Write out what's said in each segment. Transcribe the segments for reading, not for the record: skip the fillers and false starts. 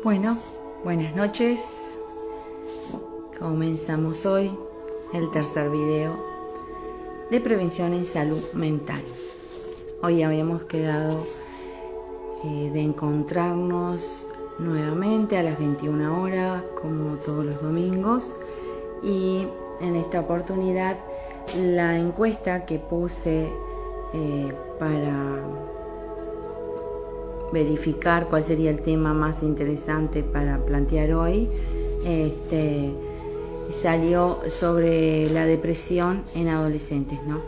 Bueno, buenas noches. Comenzamos hoy el tercer video de prevención en salud mental. Hoy habíamos quedado de encontrarnos nuevamente a las 21 horas, como todos los domingos, y en esta oportunidad la encuesta que puse para verificar cuál sería el tema más interesante para plantear hoy, salió sobre la depresión en adolescentes, ¿no?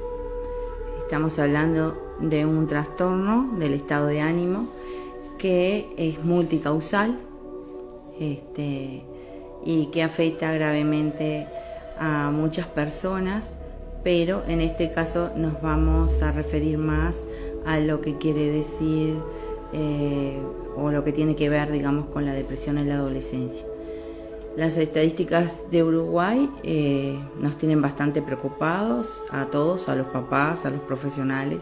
Estamos hablando de un trastorno del estado de ánimo que es multicausal y que afecta gravemente a muchas personas, pero en este caso nos vamos a referir más a lo que quiere decir o lo que tiene que ver, digamos, con la depresión en la adolescencia. Las estadísticas de Uruguay nos tienen bastante preocupados a todos, a los papás, a los profesionales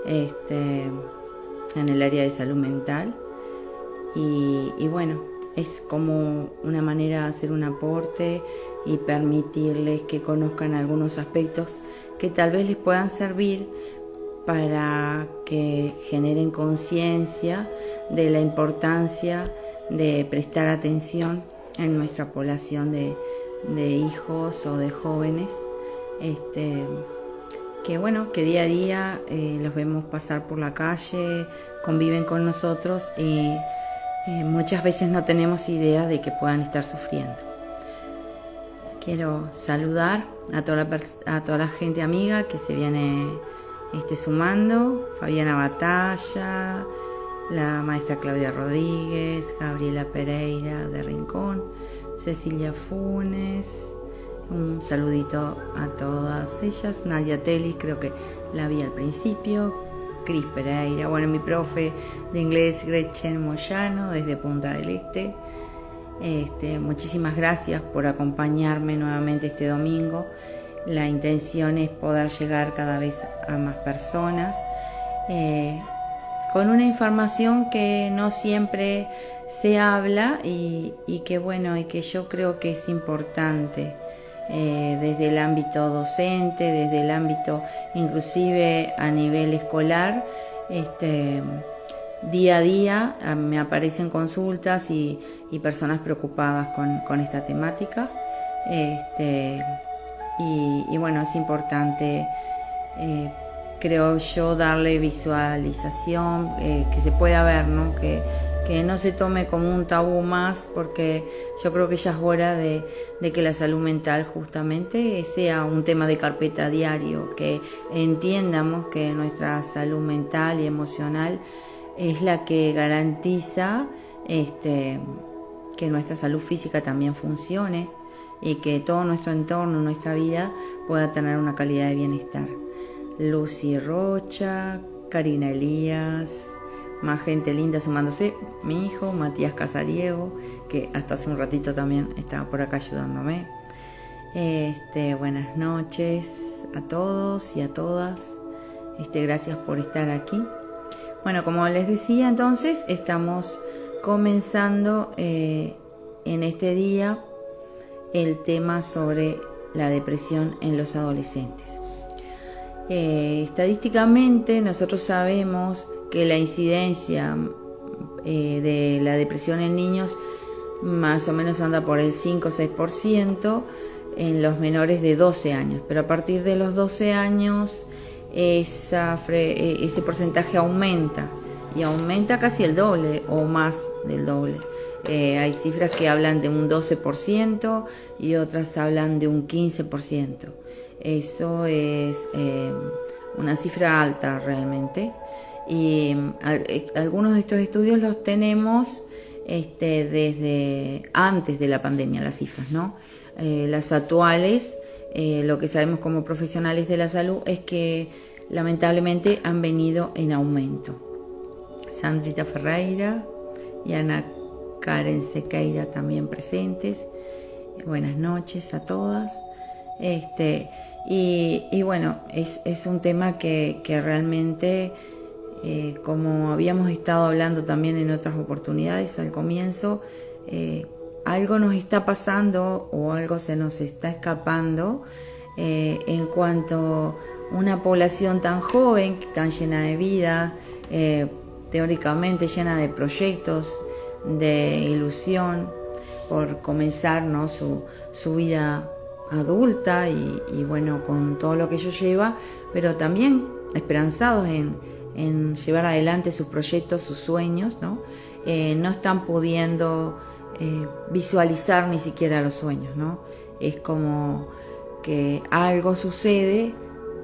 en el área de salud mental, y bueno, es como una manera de hacer un aporte y permitirles que conozcan algunos aspectos que tal vez les puedan servir para que generen conciencia de la importancia de prestar atención en nuestra población de hijos o de jóvenes, que bueno, que día a día los vemos pasar por la calle, conviven con nosotros y muchas veces no tenemos idea de que puedan estar sufriendo. Quiero saludar a toda la gente amiga que se viene sumando: Fabiana Batalla, la maestra Claudia Rodríguez, Gabriela Pereira de Rincón, Cecilia Funes, un saludito a todas ellas, Nadia Telis, creo que la vi al principio, Cris Pereira, bueno, mi profe de inglés Gretchen Moyano desde Punta del Este. Muchísimas gracias por acompañarme nuevamente este domingo. La intención es poder llegar cada vez a más personas con una información que no siempre se habla y que bueno, y que yo creo que es importante desde el ámbito docente, desde el ámbito inclusive a nivel escolar. Día a día me aparecen consultas y personas preocupadas con esta temática, y bueno, es importante, creo yo, darle visualización, que se pueda ver, ¿no? Que no se tome como un tabú más, porque yo creo que ya es hora de que la salud mental justamente sea un tema de carpeta diario, que entiendamos que nuestra salud mental y emocional es la que garantiza que nuestra salud física también funcione y que todo nuestro entorno, nuestra vida, pueda tener una calidad de bienestar. Lucy Rocha, Karina Elías, más gente linda sumándose, mi hijo Matías Casariego, que hasta hace un ratito también estaba por acá ayudándome. Buenas noches a todos y a todas, gracias por estar aquí. Bueno, como les decía, entonces estamos comenzando en este día el tema sobre la depresión en los adolescentes. Estadísticamente nosotros sabemos que la incidencia de la depresión en niños más o menos anda por el 5 o 6% en los menores de 12 años, pero a partir de los 12 años ese porcentaje aumenta, y aumenta casi el doble o más del doble. Hay cifras que hablan de un 12% y otras hablan de un 15%. Eso es una cifra alta realmente, y algunos de estos estudios los tenemos desde antes de la pandemia, las cifras, ¿no? Las actuales, lo que sabemos como profesionales de la salud es que lamentablemente han venido en aumento. Sandrita Ferreira y Ana Karen Sequeira también presentes. Buenas noches a todas. Y bueno, es un tema que realmente Como habíamos estado hablando también en otras oportunidades al comienzo, algo nos está pasando o algo se nos está escapando en cuanto a una población tan joven, tan llena de vida, teóricamente llena de proyectos, de ilusión por comenzar, ¿no?, su vida adulta y bueno, con todo lo que ello lleva, pero también esperanzados en llevar adelante sus proyectos, sus sueños, ¿no? No están pudiendo visualizar ni siquiera los sueños, ¿no? Es como que algo sucede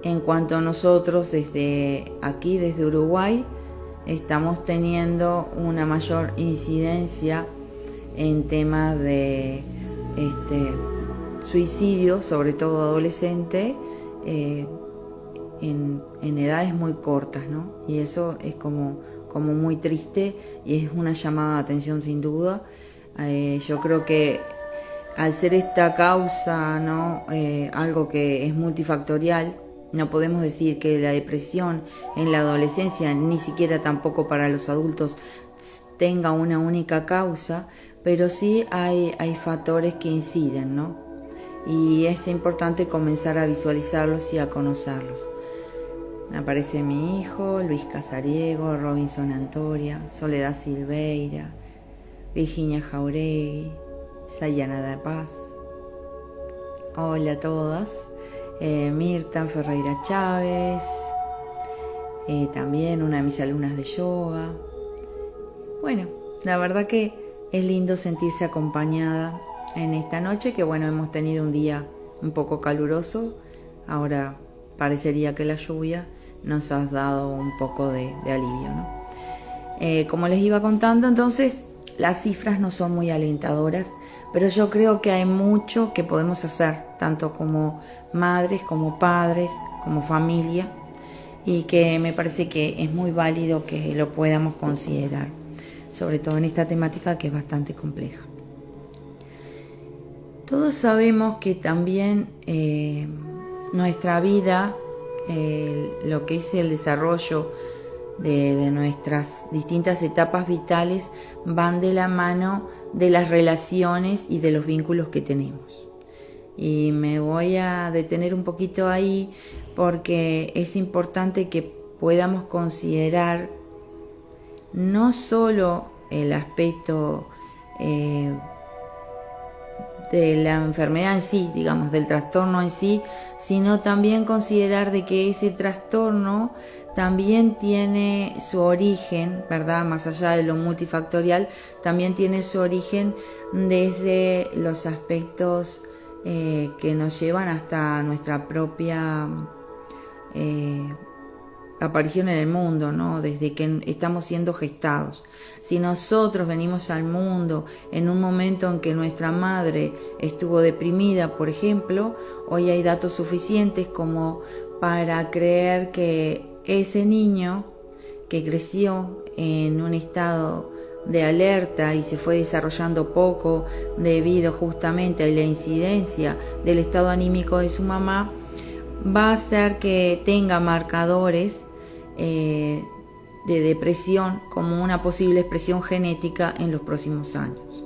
en cuanto a nosotros desde aquí, desde Uruguay, estamos teniendo una mayor incidencia en temas de suicidio, sobre todo adolescente, en edades muy cortas, ¿no? Y eso es como muy triste y es una llamada de atención sin duda. Yo creo que al ser esta causa, ¿no?, algo que es multifactorial, no podemos decir que la depresión en la adolescencia, ni siquiera tampoco para los adultos, tenga una única causa, pero sí hay factores que inciden, ¿no? Y es importante comenzar a visualizarlos y a conocerlos. Aparece mi hijo, Luis Casariego, Robinson Antoria, Soledad Silveira, Virginia Jauregui, Sayana de Paz. Hola a todas. Mirta Ferreira Chávez, también una de mis alumnas de yoga. Bueno, la verdad que es lindo sentirse acompañada en esta noche, que bueno, hemos tenido un día un poco caluroso. Ahora parecería que la lluvia nos ha dado un poco de alivio, ¿no? Como les iba contando, entonces las cifras no son muy alentadoras, pero yo creo que hay mucho que podemos hacer, tanto como madres, como padres, como familia, y que me parece que es muy válido que lo podamos considerar, sobre todo en esta temática que es bastante compleja. Todos sabemos que también nuestra vida, lo que es el desarrollo de nuestras distintas etapas vitales, van de la mano de las relaciones y de los vínculos que tenemos. Y me voy a detener un poquito ahí porque es importante que podamos considerar no solo el aspecto de la enfermedad en sí, digamos, del trastorno en sí, sino también considerar de que ese trastorno también tiene su origen, ¿verdad?, más allá de lo multifactorial, también tiene su origen desde los aspectos que nos llevan hasta nuestra propia aparición en el mundo, ¿no?, desde que estamos siendo gestados. Si nosotros venimos al mundo en un momento en que nuestra madre estuvo deprimida, por ejemplo, hoy hay datos suficientes como para creer que ese niño que creció en un estado de alerta y se fue desarrollando poco debido justamente a la incidencia del estado anímico de su mamá, va a hacer que tenga marcadores de depresión como una posible expresión genética en los próximos años.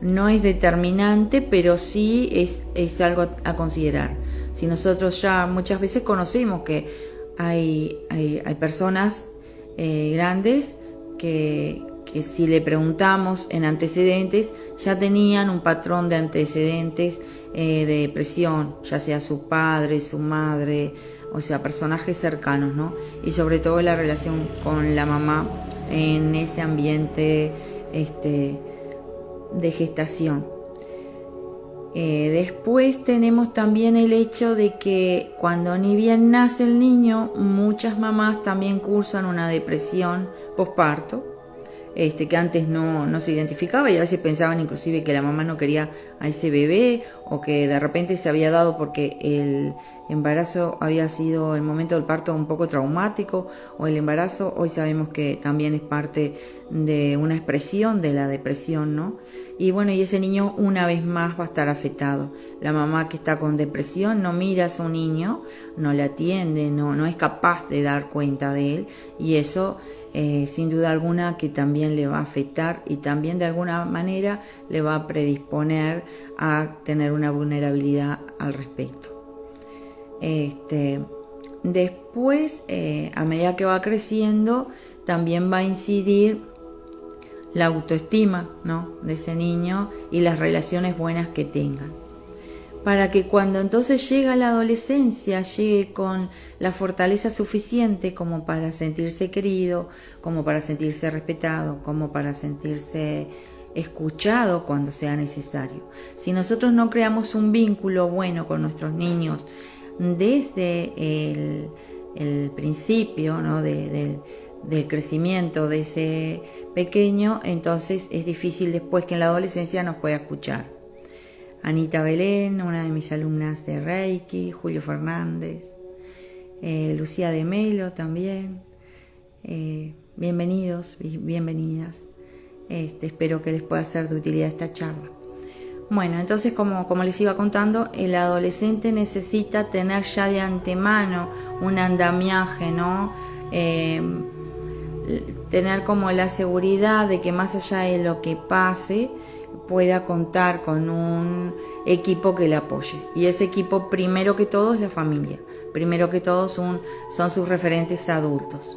No es determinante, pero sí es algo a considerar. Si nosotros ya muchas veces conocemos que hay personas grandes que si le preguntamos en antecedentes, ya tenían un patrón de antecedentes de depresión, ya sea su padre, su madre, o sea, personajes cercanos, ¿no? Y sobre todo la relación con la mamá en ese ambiente de gestación. Después tenemos también el hecho de que cuando ni bien nace el niño, muchas mamás también cursan una depresión posparto, que antes no se identificaba, y a veces pensaban inclusive que la mamá no quería a ese bebé, o que de repente se había dado porque el embarazo había sido, el momento del parto, un poco traumático, o el embarazo hoy sabemos que también es parte de una expresión de la depresión, ¿no? y bueno, y ese niño una vez más va a estar afectado. La mamá que está con depresión no mira a su niño, no le atiende, no es capaz de dar cuenta de él, y eso sin duda alguna que también le va a afectar y también de alguna manera le va a predisponer a tener una vulnerabilidad al respecto. Después, a medida que va creciendo, también va a incidir la autoestima, ¿no?, de ese niño y las relaciones buenas que tengan. Para que cuando entonces llega la adolescencia, llegue con la fortaleza suficiente como para sentirse querido, como para sentirse respetado, como para sentirse escuchado cuando sea necesario. Si nosotros no creamos un vínculo bueno con nuestros niños desde el principio, ¿no?, del crecimiento de ese pequeño, entonces es difícil después que en la adolescencia nos pueda escuchar. Anita Belén, una de mis alumnas de Reiki, Julio Fernández, Lucía de Melo también. Bienvenidos, bienvenidas. Espero que les pueda ser de utilidad esta charla. Bueno, entonces como les iba contando, el adolescente necesita tener ya de antemano un andamiaje, ¿no? Tener como la seguridad de que más allá de lo que pase, pueda contar con un equipo que le apoye. Y ese equipo, primero que todo, es la familia. Primero que todo son sus referentes adultos.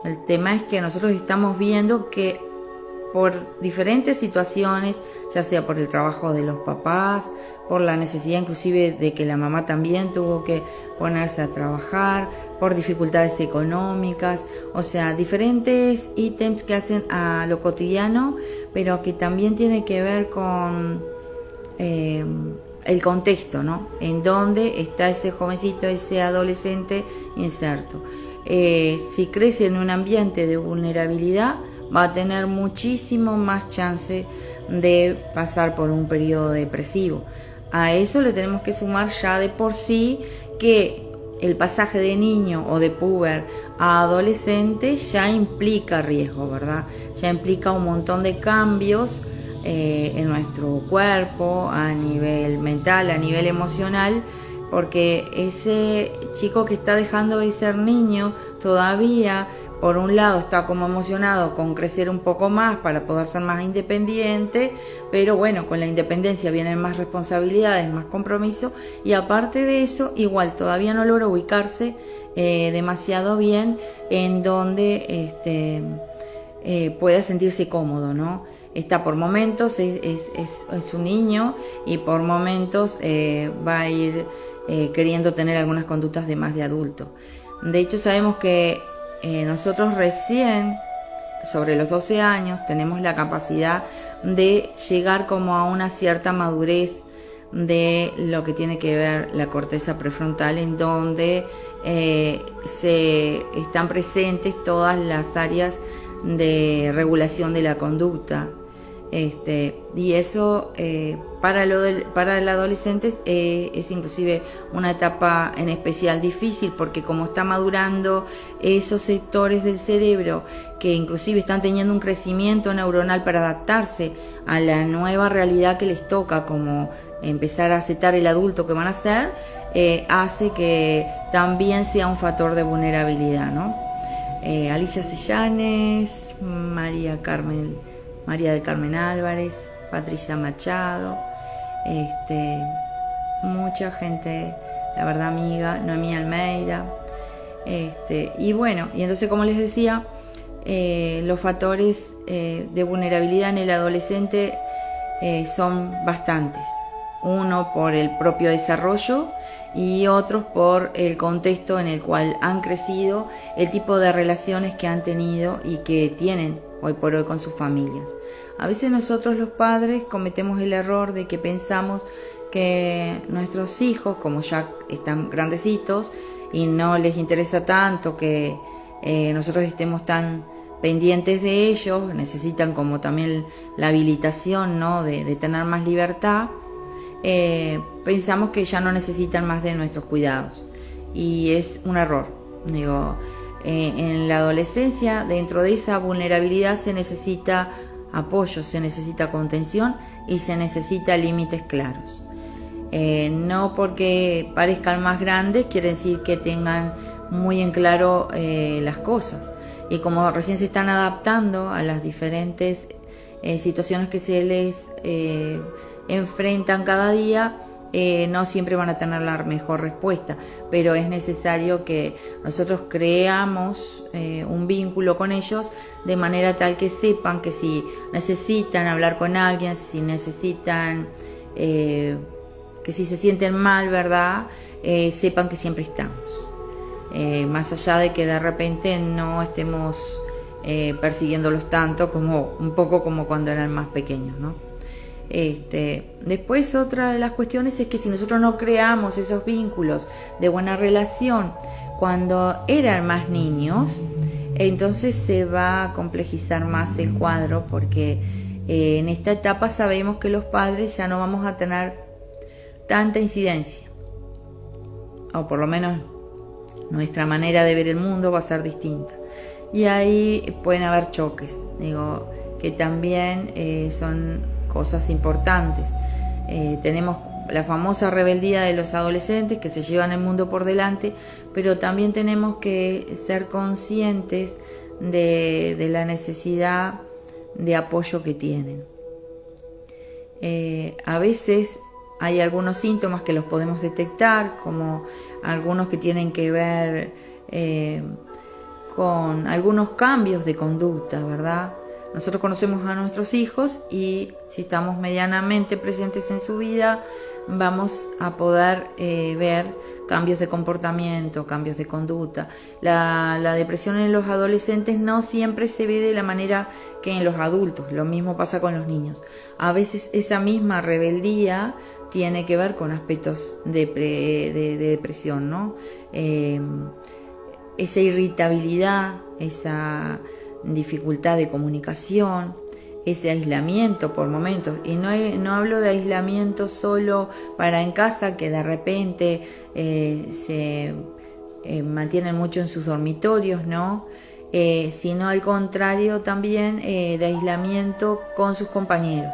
El tema es que nosotros estamos viendo que por diferentes situaciones, ya sea por el trabajo de los papás, por la necesidad inclusive de que la mamá también tuvo que ponerse a trabajar, por dificultades económicas, o sea, diferentes ítems que hacen a lo cotidiano, pero que también tiene que ver con el contexto, ¿no? En dónde está ese jovencito, ese adolescente inserto. Si crece en un ambiente de vulnerabilidad, va a tener muchísimo más chance de pasar por un periodo depresivo. A eso le tenemos que sumar ya de por sí que el pasaje de niño o de puber a adolescente ya implica riesgo, ¿verdad? Ya implica un montón de cambios en nuestro cuerpo, a nivel mental, a nivel emocional, porque ese chico que está dejando de ser niño todavía, por un lado, está como emocionado con crecer un poco más para poder ser más independiente, pero bueno, con la independencia vienen más responsabilidades, más compromiso, y aparte de eso, igual todavía no logra ubicarse demasiado bien en donde pueda sentirse cómodo, ¿no? Está por momentos, es un niño, y por momentos va a ir queriendo tener algunas conductas de más de adulto. De hecho, sabemos que nosotros recién, sobre los 12 años, tenemos la capacidad de llegar como a una cierta madurez de lo que tiene que ver la corteza prefrontal, en donde se están presentes todas las áreas de regulación de la conducta. Y eso para el adolescente es inclusive una etapa en especial difícil, porque como está madurando esos sectores del cerebro que inclusive están teniendo un crecimiento neuronal para adaptarse a la nueva realidad que les toca, como empezar a aceptar el adulto que van a ser, hace que también sea un factor de vulnerabilidad, ¿no? Alicia Sellanes, María del Carmen Álvarez, Patricia Machado, mucha gente, la verdad, amiga, Noemí Almeida, y bueno, y entonces, como les decía, los factores de vulnerabilidad en el adolescente son bastantes. Uno por el propio desarrollo y otros por el contexto en el cual han crecido, el tipo de relaciones que han tenido y que tienen hoy por hoy con sus familias. A veces nosotros los padres cometemos el error de que pensamos que nuestros hijos, como ya están grandecitos y no les interesa tanto que nosotros estemos tan pendientes de ellos, necesitan como también la habilitación, ¿no?, de tener más libertad, pensamos que ya no necesitan más de nuestros cuidados, y es un error. En la adolescencia, dentro de esa vulnerabilidad, se necesita apoyo, se necesita contención y se necesita límites claros. No porque parezcan más grandes quiere decir que tengan muy en claro las cosas. Y como recién se están adaptando a las diferentes situaciones que se les enfrentan cada día, no siempre van a tener la mejor respuesta, pero es necesario que nosotros creamos un vínculo con ellos de manera tal que sepan que si necesitan hablar con alguien, si necesitan, que si se sienten mal, ¿verdad? Sepan que siempre estamos. Más allá de que de repente no estemos persiguiéndolos tanto, como un poco como cuando eran más pequeños, ¿no? Después otra de las cuestiones es que si nosotros no creamos esos vínculos de buena relación cuando eran más niños, entonces se va a complejizar más el cuadro, porque en esta etapa sabemos que los padres ya no vamos a tener tanta incidencia, o por lo menos nuestra manera de ver el mundo va a ser distinta, y ahí pueden haber choques, digo, que también son cosas importantes. Tenemos la famosa rebeldía de los adolescentes que se llevan el mundo por delante, pero también tenemos que ser conscientes de la necesidad de apoyo que tienen. A veces hay algunos síntomas que los podemos detectar, como algunos que tienen que ver con algunos cambios de conducta, ¿verdad? Nosotros conocemos a nuestros hijos y si estamos medianamente presentes en su vida, vamos a poder ver cambios de comportamiento, cambios de conducta. La depresión en los adolescentes no siempre se ve de la manera que en los adultos, lo mismo pasa con los niños. A veces esa misma rebeldía tiene que ver con aspectos de depresión, ¿no? Esa irritabilidad, esa dificultad de comunicación, ese aislamiento por momentos, y no hablo de aislamiento solo para en casa, que de repente se mantienen mucho en sus dormitorios, ¿no? Sino al contrario también de aislamiento con sus compañeros.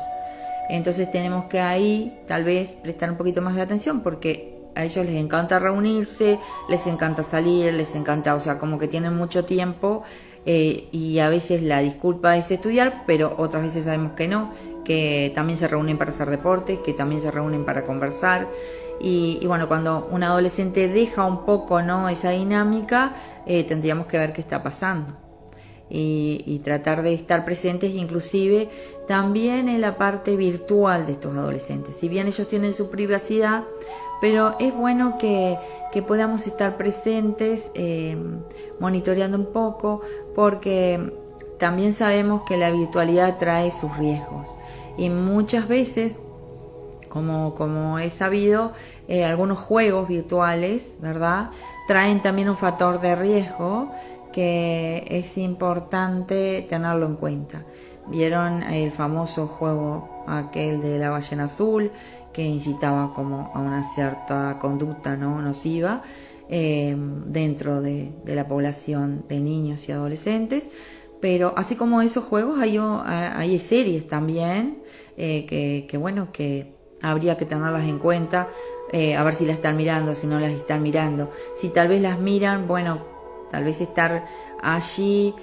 Entonces tenemos que ahí tal vez prestar un poquito más de atención, porque a ellos les encanta reunirse, les encanta salir, les encanta, o sea, como que tienen mucho tiempo. Y a veces la disculpa es estudiar, pero otras veces sabemos que no, que también se reúnen para hacer deportes, que también se reúnen para conversar. Y bueno, cuando un adolescente deja un poco, ¿no?, esa dinámica, tendríamos que ver qué está pasando y tratar de estar presentes, inclusive también en la parte virtual de estos adolescentes. Si bien ellos tienen su privacidad, pero es bueno que podamos estar presentes, monitoreando un poco, porque también sabemos que la virtualidad trae sus riesgos. Y muchas veces, como he sabido, algunos juegos virtuales, ¿verdad?, traen también un factor de riesgo que es importante tenerlo en cuenta. ¿Vieron el famoso juego aquel de la ballena azul, que incitaba como a una cierta conducta, ¿no?, nociva dentro de la población de niños y adolescentes? Pero así como esos juegos hay series también que bueno, que habría que tenerlas en cuenta, a ver si las están mirando, si no las están mirando. Si tal vez las miran, bueno, tal vez estar allí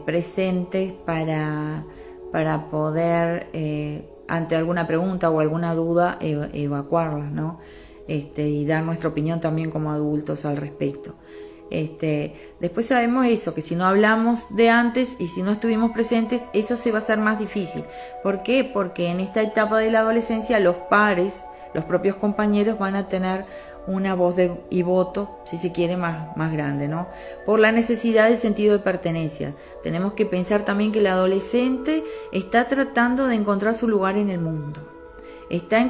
presentes para poder ante alguna pregunta o alguna duda evacuarlas, ¿no? Y dar nuestra opinión también como adultos al respecto. Después sabemos eso, que si no hablamos de antes y si no estuvimos presentes, eso se va a hacer más difícil. ¿Por qué? Porque en esta etapa de la adolescencia los pares, los propios compañeros van a tener una voz y voto, si se quiere, más grande, ¿no? Por la necesidad del sentido de pertenencia. Tenemos que pensar también que el adolescente está tratando de encontrar su lugar en el mundo. Está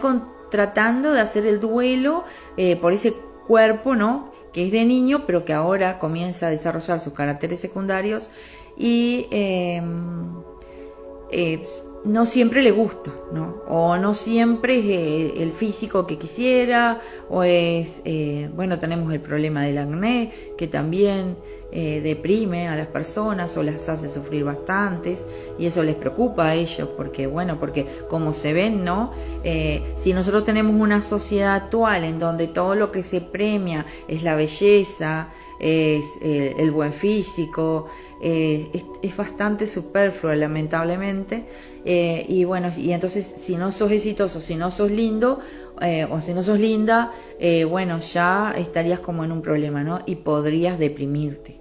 tratando de hacer el duelo por ese cuerpo, ¿no?, que es de niño, pero que ahora comienza a desarrollar sus caracteres secundarios y no siempre le gusta, ¿no? O no siempre es el físico que quisiera, o es, bueno, tenemos el problema del acné, que también deprime a las personas o las hace sufrir bastantes, y eso les preocupa a ellos porque como se ven, ¿no? Si nosotros tenemos una sociedad actual en donde todo lo que se premia es la belleza, es el buen físico, es bastante superfluo, lamentablemente, y entonces si no sos exitoso, si no sos lindo, o si no sos linda, ya estarías como en un problema, ¿no? Y podrías deprimirte.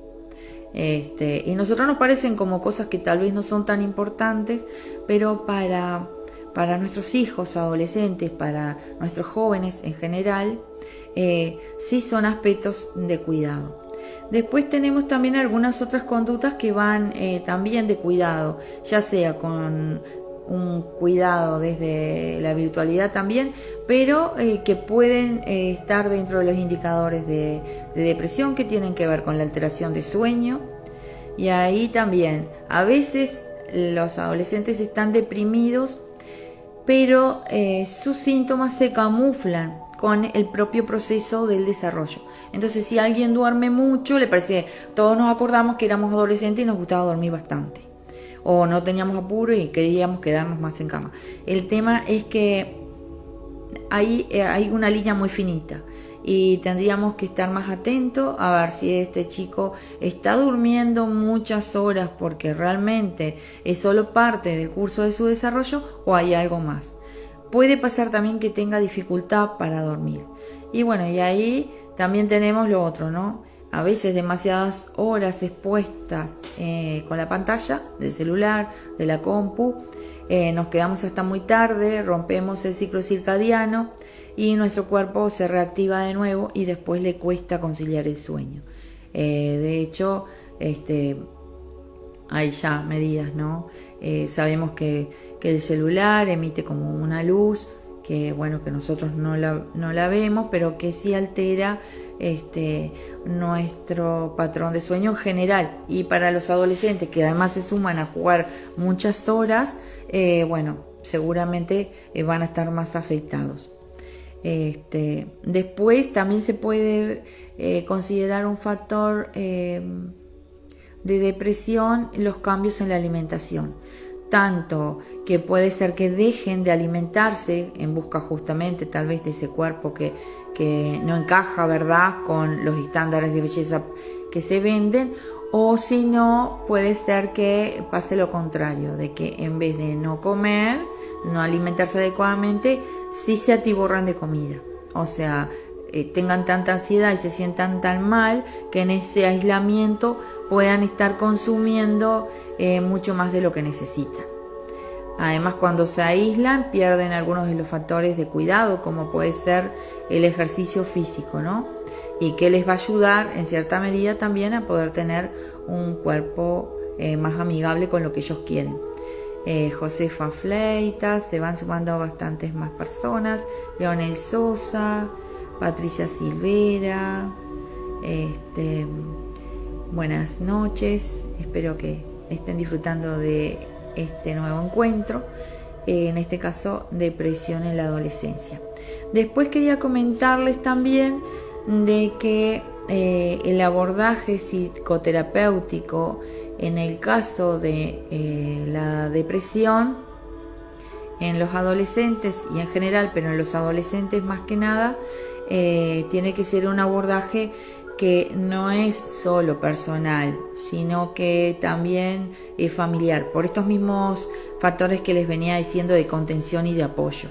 Y nosotros nos parecen como cosas que tal vez no son tan importantes, pero para nuestros hijos adolescentes, para nuestros jóvenes en general, sí son aspectos de cuidado. Después tenemos también algunas otras conductas que van también de cuidado, ya sea con un cuidado desde la virtualidad también, pero que pueden estar dentro de los indicadores de depresión, que tienen que ver con la alteración de sueño. Y ahí también a veces los adolescentes están deprimidos, pero sus síntomas se camuflan con el propio proceso del desarrollo. Entonces, si alguien duerme mucho, le parece, todos nos acordamos que éramos adolescentes y nos gustaba dormir bastante, o no teníamos apuro y queríamos quedarnos más en cama. El tema es que hay una línea muy finita, y tendríamos que estar más atentos a ver si este chico está durmiendo muchas horas porque realmente es solo parte del curso de su desarrollo, o hay algo más. Puede pasar también que tenga dificultad para dormir. Y ahí también tenemos lo otro, ¿no? A veces demasiadas horas expuestas con la pantalla del celular, de la compu, nos quedamos hasta muy tarde, rompemos el ciclo circadiano y nuestro cuerpo se reactiva de nuevo y después le cuesta conciliar el sueño. De hecho, hay ya medidas, ¿no? Sabemos que el celular emite como una luz que nosotros no la vemos, pero que sí altera nuestro patrón de sueño en general. Y para los adolescentes, que además se suman a jugar muchas horas, seguramente van a estar más afectados. Después también se puede considerar un factor de depresión los cambios en la alimentación, tanto que puede ser que dejen de alimentarse en busca justamente tal vez de ese cuerpo que no encaja, ¿verdad?, con los estándares de belleza que se venden, o si no, puede ser que pase lo contrario, de que en vez de no comer, no alimentarse adecuadamente, sí se atiborran de comida, o sea, tengan tanta ansiedad y se sientan tan mal que en ese aislamiento puedan estar consumiendo mucho más de lo que necesitan. Además, cuando se aíslan, pierden algunos de los factores de cuidado, como puede ser el ejercicio físico, ¿no? Y que les va a ayudar en cierta medida también a poder tener un cuerpo más amigable con lo que ellos quieren. Josefa Fleitas, se van sumando bastantes más personas, Leonel Sosa, Patricia Silvera, buenas noches, espero que estén disfrutando de este nuevo encuentro, en este caso depresión en la adolescencia. Después quería comentarles también de que el abordaje psicoterapéutico en el caso de la depresión en los adolescentes y en general, pero en los adolescentes más que nada, tiene que ser un abordaje que no es solo personal, sino que también es familiar, por estos mismos factores que les venía diciendo de contención y de apoyo.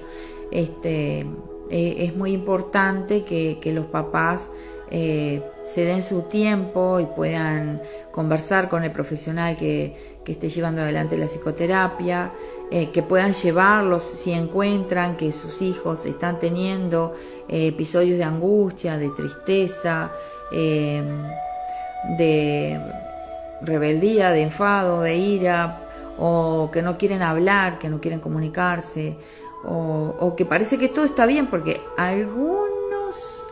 Es muy importante que los papás se den su tiempo y puedan conversar con el profesional que esté llevando adelante la psicoterapia, que puedan llevarlos si encuentran que sus hijos están teniendo episodios de angustia, de tristeza, de rebeldía, de enfado, de ira, o que no quieren hablar, que no quieren comunicarse, o que parece que todo está bien, porque algunos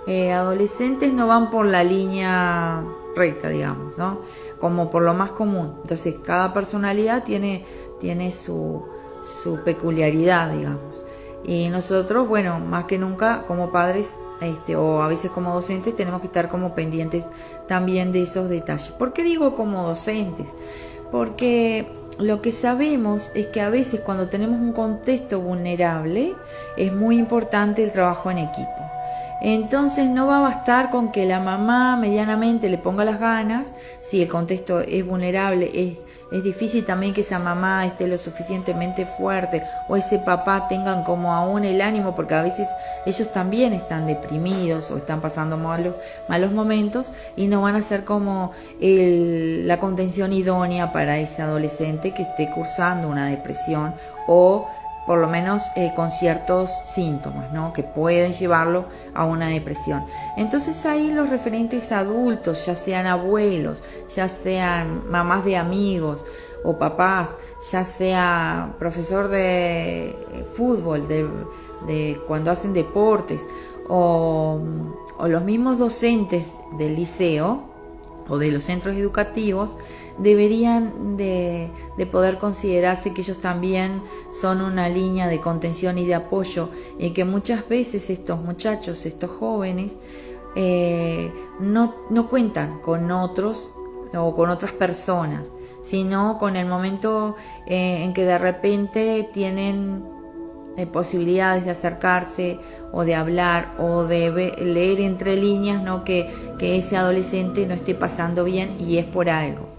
adolescentes no van por la línea recta, digamos, ¿no? Como por lo más común. Entonces cada personalidad tiene su peculiaridad, digamos. Y nosotros, más que nunca como padres o a veces como docentes tenemos que estar como pendientes también de esos detalles. ¿Por qué digo como docentes? Porque lo que sabemos es que a veces cuando tenemos un contexto vulnerable es muy importante el trabajo en equipo. Entonces no va a bastar con que la mamá medianamente le ponga las ganas. Si el contexto es vulnerable, es difícil también que esa mamá esté lo suficientemente fuerte o ese papá tengan como aún el ánimo, porque a veces ellos también están deprimidos o están pasando malos momentos y no van a ser como la contención idónea para ese adolescente que esté cursando una depresión o por lo menos con ciertos síntomas, ¿no?, que pueden llevarlo a una depresión. Entonces ahí los referentes adultos, ya sean abuelos, ya sean mamás de amigos o papás, ya sea profesor de fútbol, de cuando hacen deportes, o los mismos docentes del liceo o de los centros educativos, deberían de poder considerarse que ellos también son una línea de contención y de apoyo, y que muchas veces estos muchachos, estos jóvenes, no cuentan con otros o con otras personas, sino con el momento en que de repente tienen posibilidades de acercarse o de hablar o de leer entre líneas, ¿no?, que ese adolescente no esté pasando bien y es por algo.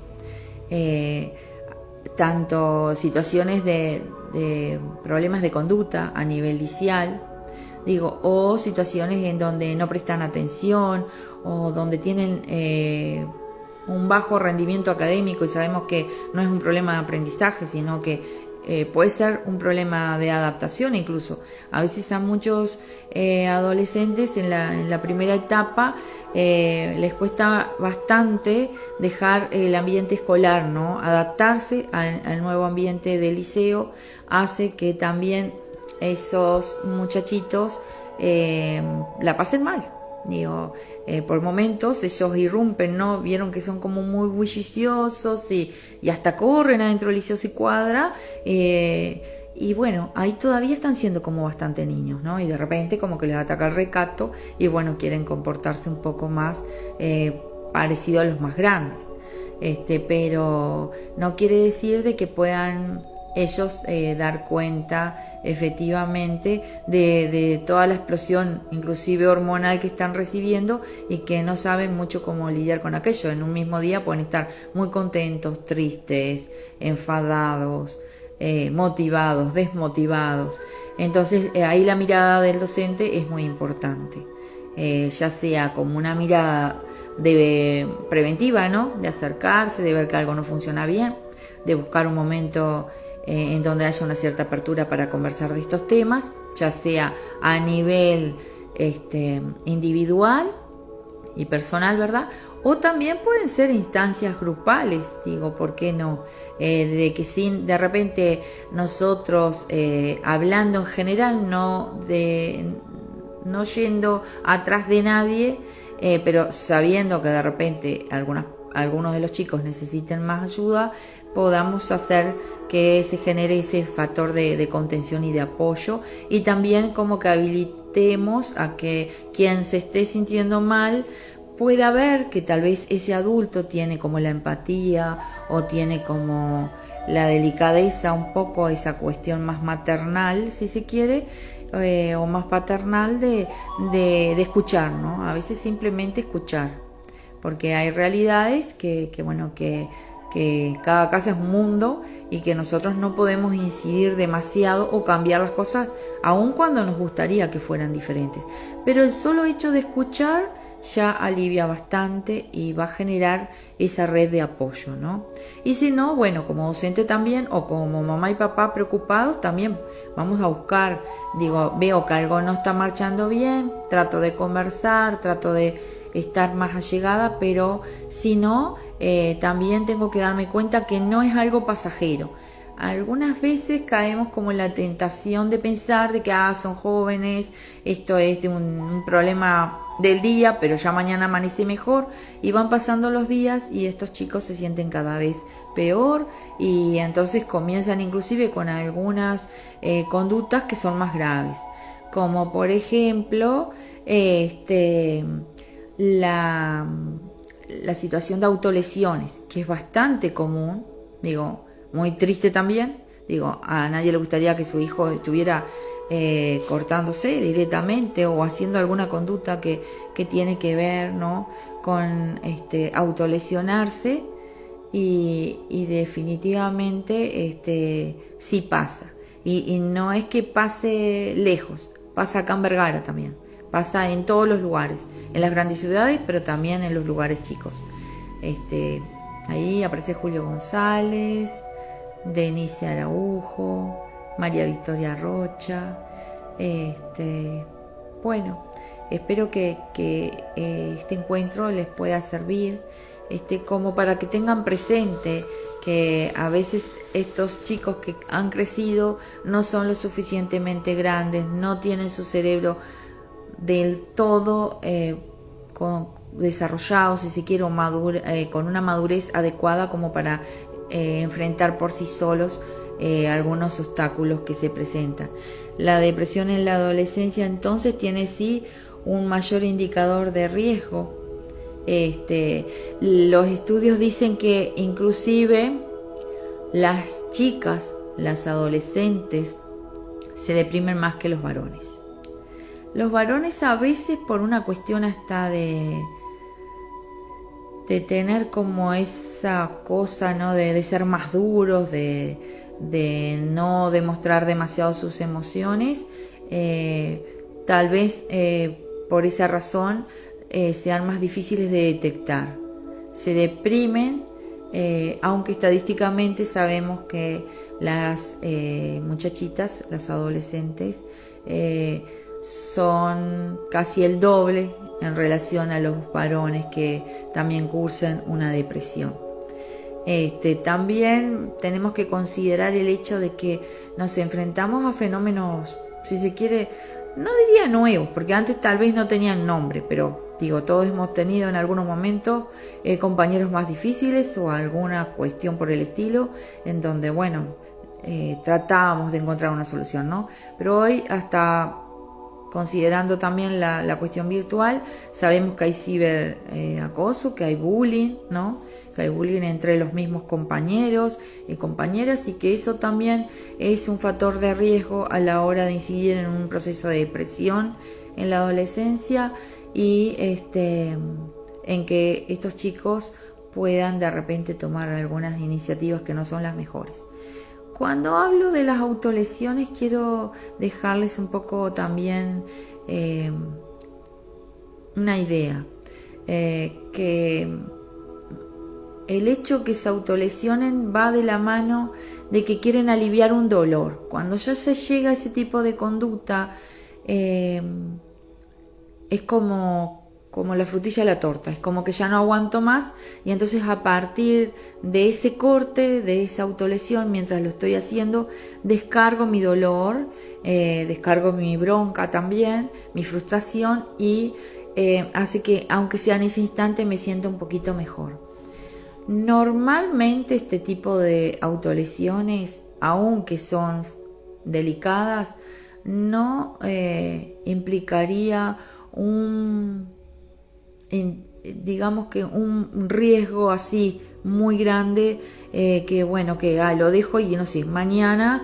Tanto situaciones de problemas de conducta a nivel liceal, o situaciones en donde no prestan atención o donde tienen un bajo rendimiento académico, y sabemos que no es un problema de aprendizaje, sino que puede ser un problema de adaptación. Incluso a veces a muchos adolescentes en la primera etapa les cuesta bastante dejar el ambiente escolar, ¿no? Adaptarse al nuevo ambiente del liceo hace que también esos muchachitos la pasen mal. Por momentos ellos irrumpen, ¿no? Vieron que son como muy bulliciosos y hasta corren adentro del liceo si cuadra, y bueno, ahí todavía están siendo como bastante niños, ¿no? Y de repente como que les ataca el recato y bueno, quieren comportarse un poco más parecido a los más grandes, pero no quiere decir de que puedan ellos dar cuenta efectivamente de toda la explosión, inclusive hormonal, que están recibiendo, y que no saben mucho cómo lidiar con aquello. En un mismo día pueden estar muy contentos, tristes, enfadados, motivados, desmotivados. Entonces ahí la mirada del docente es muy importante, ya sea como una mirada preventiva, ¿no?, de acercarse, de ver que algo no funciona bien, de buscar un momento en donde haya una cierta apertura para conversar de estos temas, ya sea a nivel individual y personal, ¿verdad? O también pueden ser instancias grupales, ¿por qué no? De que sin de repente nosotros hablando en general, no yendo atrás de nadie, pero sabiendo que de repente algunos de los chicos necesiten más ayuda, podamos hacer que se genere ese factor de contención y de apoyo, y también como que habilitemos a que quien se esté sintiendo mal pueda ver que tal vez ese adulto tiene como la empatía o tiene como la delicadeza, un poco esa cuestión más maternal, si se quiere, o más paternal de escuchar, ¿no? A veces simplemente escuchar, porque hay realidades que cada casa es un mundo y que nosotros no podemos incidir demasiado o cambiar las cosas, aun cuando nos gustaría que fueran diferentes. Pero el solo hecho de escuchar ya alivia bastante y va a generar esa red de apoyo, ¿no? Y si no, bueno, como docente también, o como mamá y papá preocupados, también vamos a buscar, veo que algo no está marchando bien, trato de conversar, trato de estar más allegada, pero si no, también tengo que darme cuenta que no es algo pasajero. Algunas veces caemos como en la tentación de pensar de que son jóvenes, esto es de un problema del día, pero ya mañana amanece mejor, y van pasando los días y estos chicos se sienten cada vez peor, y entonces comienzan inclusive con algunas conductas que son más graves. como por ejemplo la situación de autolesiones, que es bastante común, digo, muy triste también, digo, a nadie le gustaría que su hijo estuviera cortándose directamente o haciendo alguna conducta que tiene que ver, ¿no?, con autolesionarse, y definitivamente sí pasa, y no es que pase lejos, pasa acá en Vergara también, pasa en todos los lugares, en las grandes ciudades, pero también en los lugares chicos. Ahí aparece Julio González, Denise Araujo, María Victoria Rocha. Bueno, espero que este encuentro les pueda servir, como para que tengan presente que a veces estos chicos que han crecido no son lo suficientemente grandes, no tienen su cerebro del todo desarrollado, si se quiere, con una madurez adecuada como para enfrentar por sí solos algunos obstáculos que se presentan. La depresión en la adolescencia entonces tiene sí un mayor indicador de riesgo. Los estudios dicen que inclusive las chicas, las adolescentes, se deprimen más que los varones. Los varones a veces por una cuestión hasta de tener como esa cosa, ¿no?, de ser más duros, de no demostrar demasiado sus emociones, tal vez por esa razón sean más difíciles de detectar. Se deprimen, aunque estadísticamente sabemos que las muchachitas, las adolescentes, son casi el doble en relación a los varones que también cursan una depresión. También tenemos que considerar el hecho de que nos enfrentamos a fenómenos, si se quiere, no diría nuevos, porque antes tal vez no tenían nombre, pero digo, todos hemos tenido en algunos momentos compañeros más difíciles o alguna cuestión por el estilo, en donde, bueno, tratábamos de encontrar una solución, ¿no? Pero hoy, hasta considerando también la cuestión virtual, sabemos que hay ciberacoso, que hay bullying, ¿no?, que hay bullying entre los mismos compañeros y compañeras, y que eso también es un factor de riesgo a la hora de incidir en un proceso de depresión en la adolescencia, y en que estos chicos puedan de repente tomar algunas iniciativas que no son las mejores. Cuando hablo de las autolesiones, quiero dejarles un poco también una idea, que el hecho que se autolesionen va de la mano de que quieren aliviar un dolor. Cuando ya se llega a ese tipo de conducta, es como la frutilla de la torta, es como que ya no aguanto más, y entonces a partir de ese corte, de esa autolesión, mientras lo estoy haciendo, descargo mi dolor, descargo mi bronca también, mi frustración, y hace que, aunque sea en ese instante, me sienta un poquito mejor. Normalmente este tipo de autolesiones, aunque son delicadas, no implicaría digamos que un riesgo así muy grande, que bueno, que lo dejo y no sé, mañana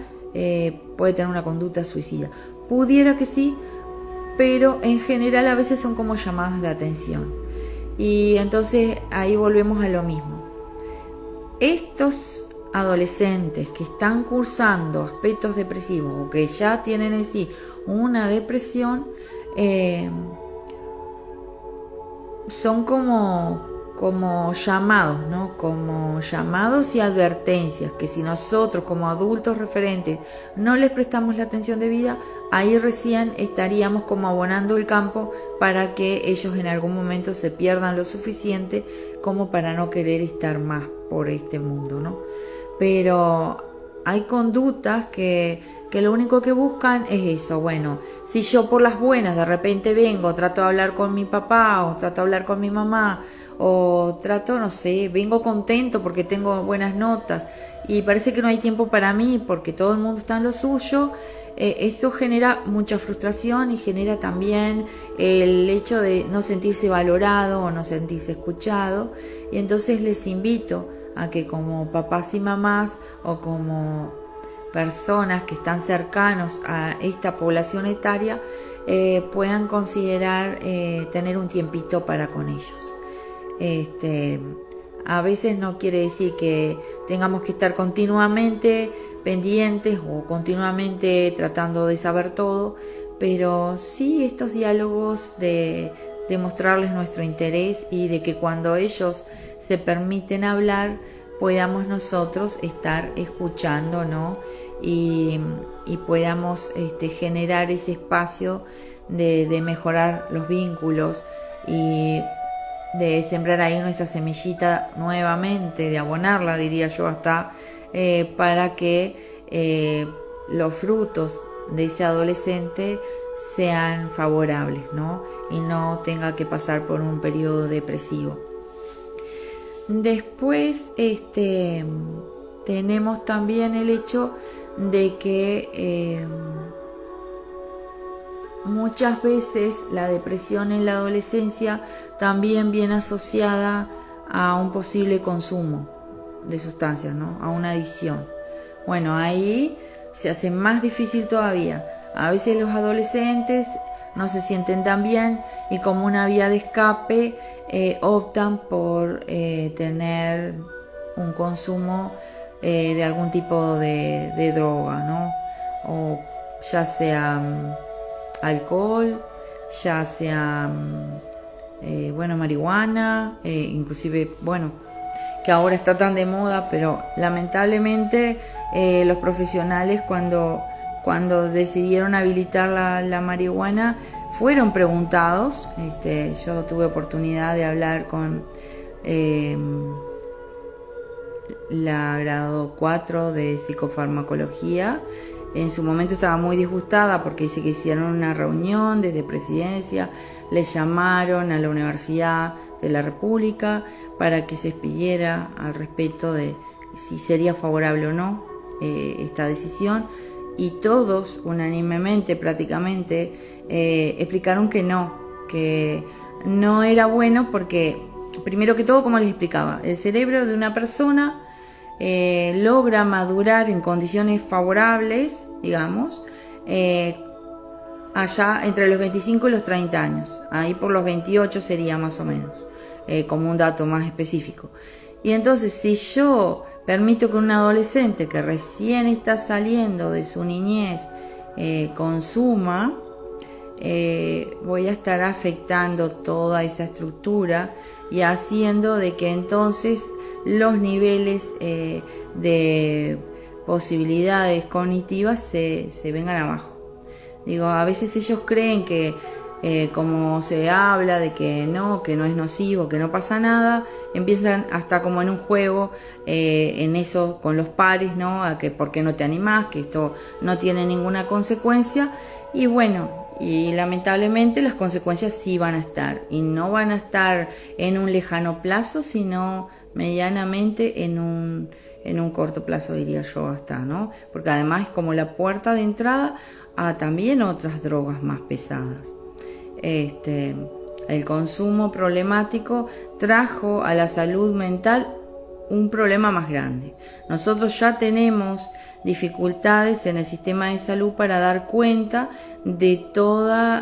puede tener una conducta suicida. Pudiera que sí, pero en general a veces son como llamadas de atención, y entonces ahí volvemos a lo mismo. Estos adolescentes que están cursando aspectos depresivos o que ya tienen en sí una depresión, son como llamados, ¿no? Como llamados y advertencias, que si nosotros como adultos referentes no les prestamos la atención debida, ahí recién estaríamos como abonando el campo para que ellos en algún momento se pierdan lo suficiente como para no querer estar más por este mundo, ¿no? Pero hay conductas que lo único que buscan es eso. Bueno, si yo por las buenas de repente vengo, trato de hablar con mi papá o trato de hablar con mi mamá, o trato, no sé, vengo contento porque tengo buenas notas y parece que no hay tiempo para mí porque todo el mundo está en lo suyo, eso genera mucha frustración y genera también el hecho de no sentirse valorado o no sentirse escuchado. Y entonces les invito a que como papás y mamás o como personas que están cercanos a esta población etaria puedan considerar tener un tiempito para con ellos. A veces no quiere decir que tengamos que estar continuamente pendientes o continuamente tratando de saber todo, pero sí estos diálogos de mostrarles nuestro interés y de que cuando ellos se permiten hablar podamos nosotros estar escuchando, ¿no? Y podamos generar ese espacio de mejorar los vínculos y de sembrar ahí nuestra semillita nuevamente, de abonarla, diría yo, hasta para que los frutos de ese adolescente sean favorables, ¿no? Y no tenga que pasar por un periodo depresivo. Después tenemos también el hecho de que muchas veces la depresión en la adolescencia también viene asociada a un posible consumo de sustancias, ¿no? A una adicción. Bueno, ahí se hace más difícil todavía. A veces los adolescentes no se sienten tan bien y como una vía de escape optan por tener un consumo de algún tipo de droga, ¿no? O ya sea alcohol, ya sea marihuana, inclusive, que ahora está tan de moda, pero lamentablemente los profesionales cuando decidieron habilitar la marihuana fueron preguntados. Yo tuve oportunidad de hablar con la grado 4 de psicofarmacología. En su momento estaba muy disgustada porque dice que hicieron una reunión desde Presidencia, le llamaron a la Universidad de la República para que se expidiera al respecto de si sería favorable o no esta decisión, y todos unánimemente prácticamente explicaron que no era bueno porque, primero que todo, como les explicaba, el cerebro de una persona logra madurar en condiciones favorables, digamos, allá entre los 25 y los 30 años, ahí por los 28 sería más o menos, como un dato más específico. Y entonces, si yo permito que un adolescente que recién está saliendo de su niñez consuma, voy a estar afectando toda esa estructura y haciendo de que entonces los niveles de posibilidades cognitivas se vengan abajo. Digo, a veces ellos creen que como se habla de que no es nocivo, que no pasa nada, empiezan hasta como en un juego en eso con los pares, ¿no? A que por qué no te animás, que esto no tiene ninguna consecuencia. Y y lamentablemente las consecuencias sí van a estar, y no van a estar en un lejano plazo, sino medianamente en un corto plazo, diría yo, hasta, ¿no? Porque además es como la puerta de entrada a también otras drogas más pesadas. El consumo problemático trajo a la salud mental un problema más grande. Nosotros ya tenemos dificultades en el sistema de salud para dar cuenta de toda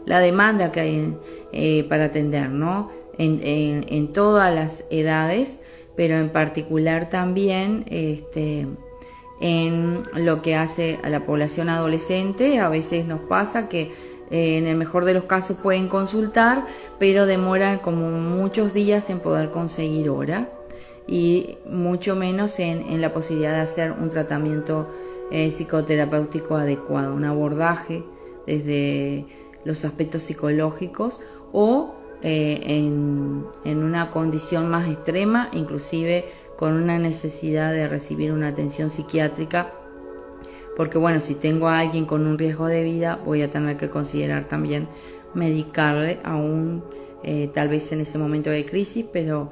la demanda que hay para atender, ¿no? En todas las edades, pero en particular también en lo que hace a la población adolescente. A veces nos pasa que en el mejor de los casos pueden consultar, pero demoran como muchos días en poder conseguir hora, y mucho menos en la posibilidad de hacer un tratamiento psicoterapéutico adecuado, un abordaje desde los aspectos psicológicos o en una condición más extrema, inclusive con una necesidad de recibir una atención psiquiátrica, porque si tengo a alguien con un riesgo de vida, voy a tener que considerar también medicarle aún, tal vez en ese momento de crisis, pero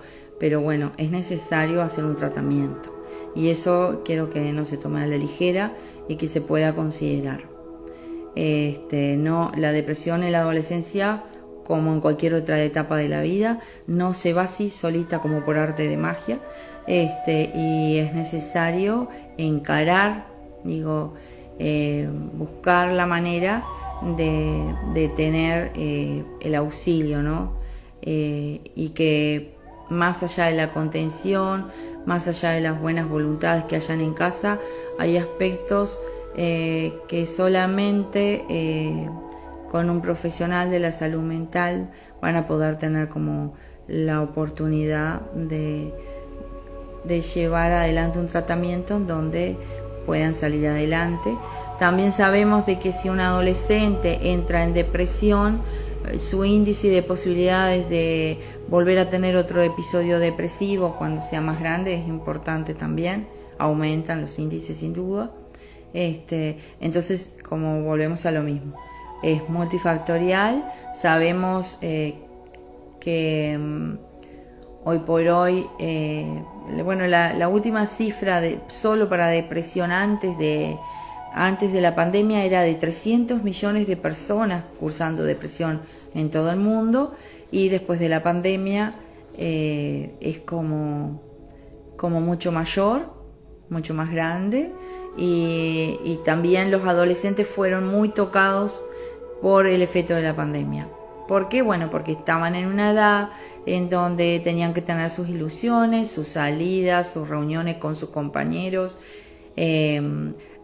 es necesario hacer un tratamiento. y eso quiero que no se tome a la ligera y que se pueda considerar. No, la depresión en la adolescencia, como en cualquier otra etapa de la vida, no se va así solita como por arte de magia, y es necesario encarar, buscar la manera de tener el auxilio, ¿no? Y que más allá de la contención, más allá de las buenas voluntades que hayan en casa, hay aspectos que solamente con un profesional de la salud mental van a poder tener como la oportunidad de llevar adelante un tratamiento en donde puedan salir adelante. También sabemos de que si un adolescente entra en depresión, su índice de posibilidades de volver a tener otro episodio depresivo cuando sea más grande es importante también, aumentan los índices sin duda. Entonces, como volvemos a lo mismo, es multifactorial. Sabemos que hoy por hoy, la última cifra solo para depresión antes de la pandemia era de 300 millones de personas cursando depresión en todo el mundo, y después de la pandemia es como mucho mayor, mucho más grande, y también los adolescentes fueron muy tocados por el efecto de la pandemia. ¿Por qué? Bueno, porque estaban en una edad en donde tenían que tener sus ilusiones, sus salidas, sus reuniones con sus compañeros,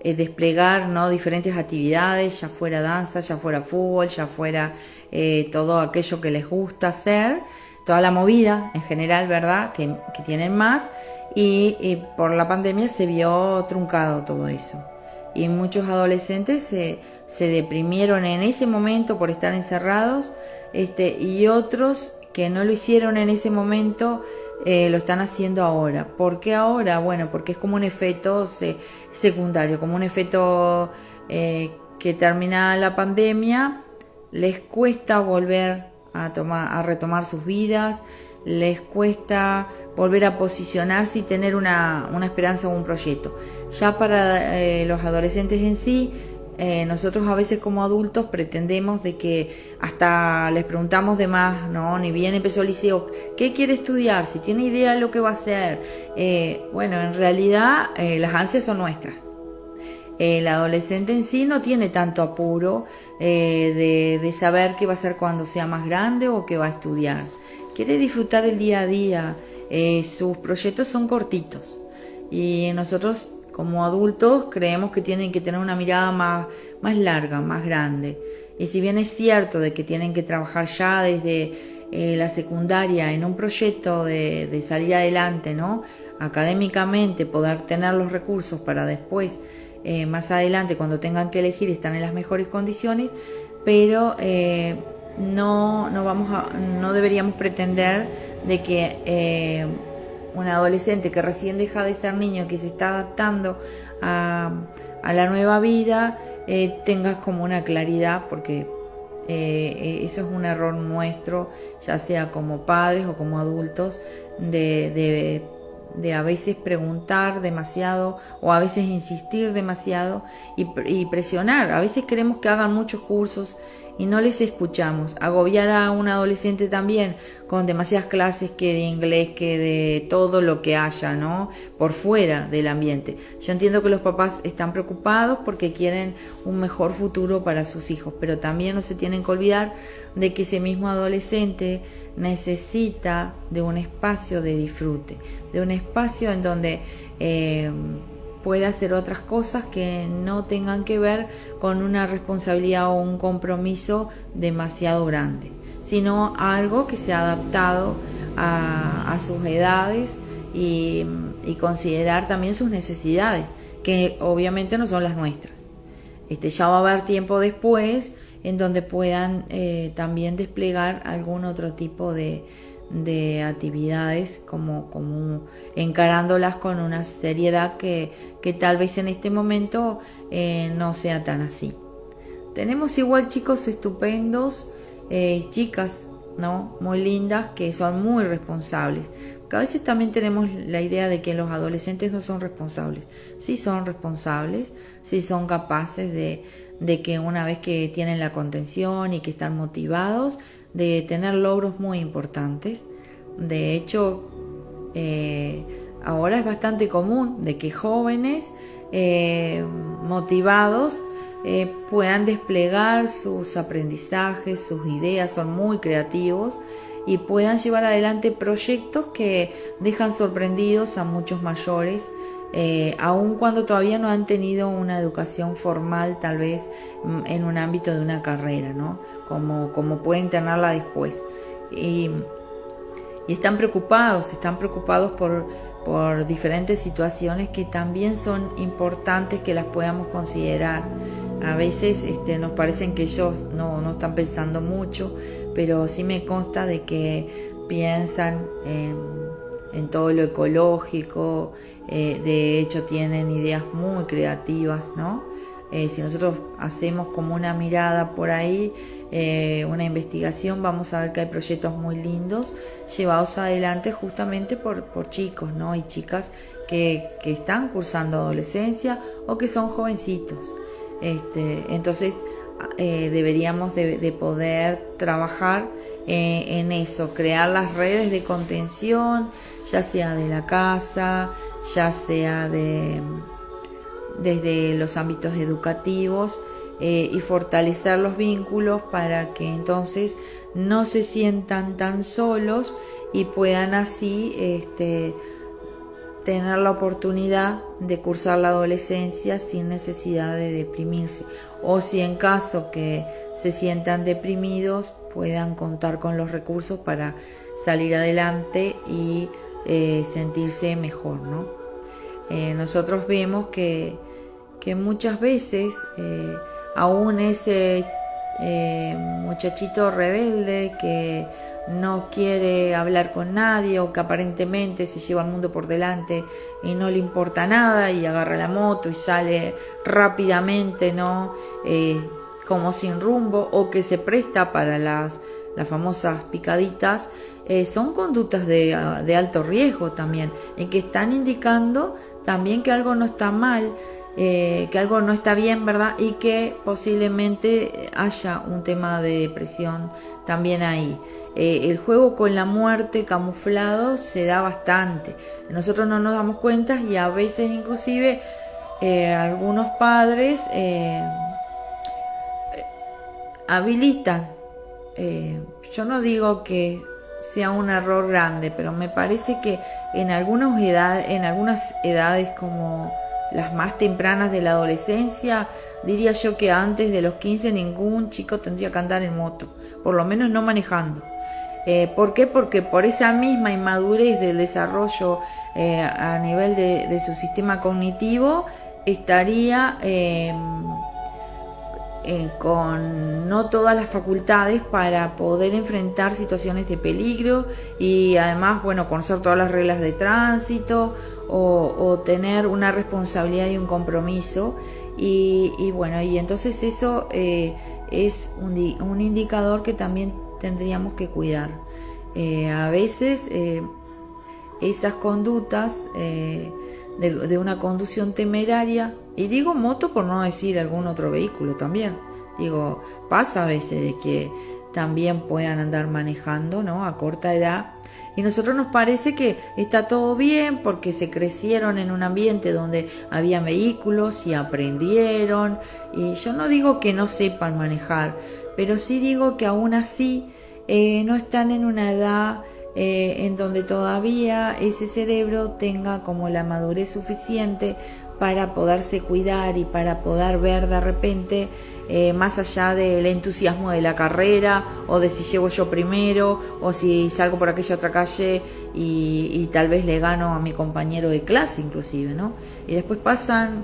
desplegar, ¿no?, diferentes actividades, ya fuera danza, ya fuera fútbol, ya fuera todo aquello que les gusta hacer, toda la movida en general, ¿verdad?, que tienen más, y por la pandemia se vio truncado todo eso. Y muchos adolescentes se deprimieron en ese momento por estar encerrados, y otros que no lo hicieron en ese momento lo están haciendo ahora. ¿Por qué ahora? Bueno, porque es como un efecto secundario, como un efecto que termina la pandemia, les cuesta volver a retomar sus vidas, les cuesta volver a posicionarse y tener una esperanza o un proyecto. Ya para los adolescentes en sí, nosotros a veces como adultos pretendemos de que hasta les preguntamos de más, ¿no? Ni bien empezó el liceo, ¿qué quiere estudiar? Si tiene idea de lo que va a hacer. Bueno, en realidad las ansias son nuestras. El adolescente en sí no tiene tanto apuro de saber qué va a hacer cuando sea más grande o qué va a estudiar. Quiere disfrutar el día a día. Sus proyectos son cortitos, y nosotros como adultos creemos que tienen que tener una mirada más larga, más grande. Y si bien es cierto de que tienen que trabajar ya desde la secundaria en un proyecto de salir adelante, ¿no?, académicamente, poder tener los recursos para después, más adelante, cuando tengan que elegir, estar en las mejores condiciones, pero no deberíamos pretender de que un adolescente que recién deja de ser niño, que se está adaptando a la nueva vida, tengas como una claridad, porque eso es un error nuestro, ya sea como padres o como adultos, de a veces preguntar demasiado, o a veces insistir demasiado y presionar. A veces queremos que hagan muchos cursos y no les escuchamos. Agobiar a un adolescente también con demasiadas clases, que de inglés, que de todo lo que haya, ¿no?, por fuera del ambiente. Yo entiendo que los papás están preocupados porque quieren un mejor futuro para sus hijos, pero también no se tienen que olvidar de que ese mismo adolescente necesita de un espacio de disfrute, de un espacio en donde puede hacer otras cosas que no tengan que ver con una responsabilidad o un compromiso demasiado grande, sino algo que sea adaptado a sus edades, y considerar también sus necesidades, que obviamente no son las nuestras. Ya va a haber tiempo después en donde puedan también desplegar algún otro tipo de actividades, como encarándolas con una seriedad que tal vez en este momento no sea tan así. Tenemos igual chicos estupendos, chicas, ¿no?, muy lindas, que son muy responsables, que a veces también tenemos la idea de que los adolescentes no son responsables. Sí son responsables, sí son capaces de que una vez que tienen la contención y que están motivados, de tener logros muy importantes. De hecho, ahora es bastante común de que jóvenes motivados puedan desplegar sus aprendizajes, sus ideas, son muy creativos y puedan llevar adelante proyectos que dejan sorprendidos a muchos mayores, aun cuando todavía no han tenido una educación formal, tal vez en un ámbito de una carrera, ¿no? Como pueden tenerla después. Y están preocupados por diferentes situaciones que también son importantes que las podamos considerar. A veces nos parecen que ellos no están pensando mucho, pero sí me consta de que piensan en todo lo ecológico, de hecho tienen ideas muy creativas, ¿no? Si nosotros hacemos como una mirada por ahí, una investigación, vamos a ver que hay proyectos muy lindos llevados adelante justamente por chicos, ¿no? Y chicas que están cursando adolescencia o que son jovencitos. Entonces deberíamos de poder trabajar en eso, crear las redes de contención, ya sea de la casa, ya sea desde los ámbitos educativos, y fortalecer los vínculos para que entonces no se sientan tan solos y puedan así tener la oportunidad de cursar la adolescencia sin necesidad de deprimirse, o si en caso que se sientan deprimidos puedan contar con los recursos para salir adelante y sentirse mejor, ¿no? Nosotros vemos que muchas veces aún ese muchachito rebelde que no quiere hablar con nadie o que aparentemente se lleva el mundo por delante y no le importa nada y agarra la moto y sale rápidamente, ¿no? Como sin rumbo, o que se presta para las famosas picaditas, son conductas de alto riesgo también, en que están indicando también que algo no está mal, que algo no está bien, ¿verdad? Y que posiblemente haya un tema de depresión también ahí. El juego con la muerte camuflado se da bastante. Nosotros no nos damos cuenta y a veces inclusive algunos padres habilitan. Yo no digo que sea un error grande, pero me parece que en algunas edades como las más tempranas de la adolescencia, diría yo que antes de los 15 ningún chico tendría que andar en moto, por lo menos no manejando. ¿Por qué? Porque por esa misma inmadurez del desarrollo a nivel de su sistema cognitivo estaría con no todas las facultades para poder enfrentar situaciones de peligro y además, bueno, conocer todas las reglas de tránsito o tener una responsabilidad y un compromiso y bueno, y entonces eso es un indicador que también tendríamos que cuidar. A veces esas conductas de una conducción temeraria, y digo moto por no decir algún otro vehículo también, digo, pasa a veces de que también puedan andar manejando, ¿no?, a corta edad, y nosotros nos parece que está todo bien porque se crecieron en un ambiente donde había vehículos y aprendieron, y yo no digo que no sepan manejar, pero sí digo que aún así no están en una edad en donde todavía ese cerebro tenga como la madurez suficiente para poderse cuidar y para poder ver de repente más allá del entusiasmo de la carrera o de si llego yo primero o si salgo por aquella otra calle y tal vez le gano a mi compañero de clase inclusive, ¿no? Y después pasan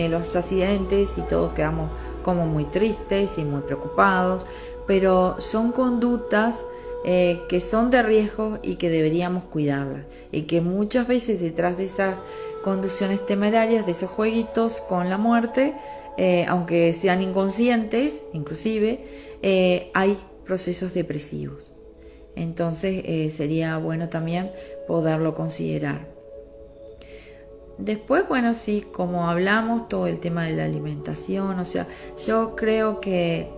los accidentes y todos quedamos como muy tristes y muy preocupados, pero son conductas que son de riesgo y que deberíamos cuidarlas, y que muchas veces detrás de esas conducciones temerarias, de esos jueguitos con la muerte, aunque sean inconscientes inclusive, hay procesos depresivos. Entonces sería bueno también poderlo considerar. Después, bueno, sí, como hablamos, todo el tema de la alimentación, o sea, yo creo que